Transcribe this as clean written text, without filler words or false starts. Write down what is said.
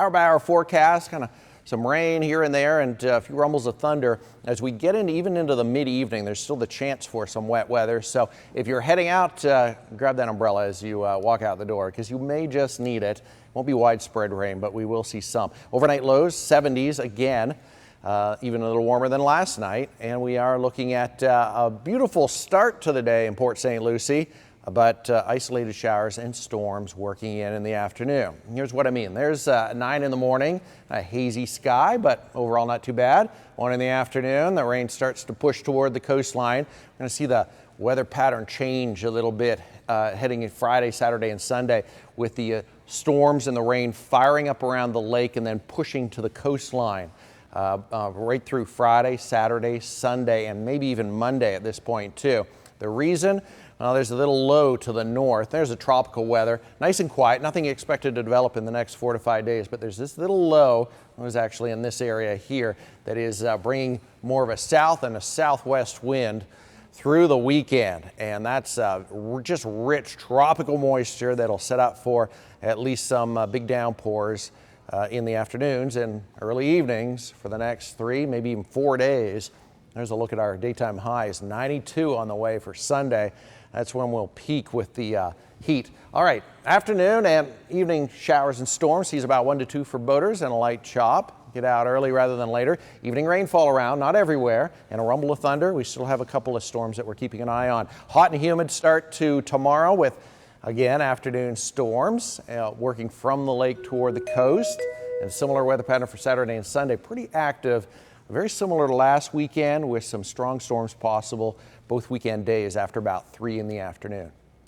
hour-by-hour forecast, kind of some rain here and there and a few rumbles of thunder. As we get into even into the mid-evening, there's still the chance for some wet weather. So if you're heading out, grab that umbrella as you walk out the door, because you may just need it. Won't be widespread rain, but we will see some. Overnight lows, 70s again, even a little warmer than last night. And we are looking at a beautiful start to the day in Port St. Lucie, but isolated showers and storms working in the afternoon. Here's what I mean. There's 9 in the morning, a hazy sky, but overall not too bad. 1 in the afternoon, the rain starts to push toward the coastline. We're going to see the weather pattern change a little bit heading in Friday, Saturday, and Sunday, with the storms and the rain firing up around the lake and then pushing to the coastline right through Friday, Saturday, Sunday, and maybe even Monday at this point too. The reason? Well, there's a little low to the north. There's a tropical weather, nice and quiet, nothing expected to develop in the next 4 to 5 days, but there's this little low that was actually in this area here that is bringing more of a south and a southwest wind through the weekend, and that's just rich tropical moisture that'll set up for at least some big downpours in the afternoons and early evenings for the next 3, maybe even 4 days. There's a look at our daytime highs, 92 on the way for Sunday. That's when we'll peak with the heat. All right, afternoon and evening showers and storms. Sees about 1 to 2 for boaters and a light chop. Get out early rather than later. Evening rainfall around, not everywhere, and a rumble of thunder. We still have a couple of storms that we're keeping an eye on. Hot and humid start to tomorrow with, again, afternoon storms working from the lake toward the coast. And similar weather pattern for Saturday and Sunday. Pretty active, very similar to last weekend with some strong storms possible both weekend days after about 3 in the afternoon.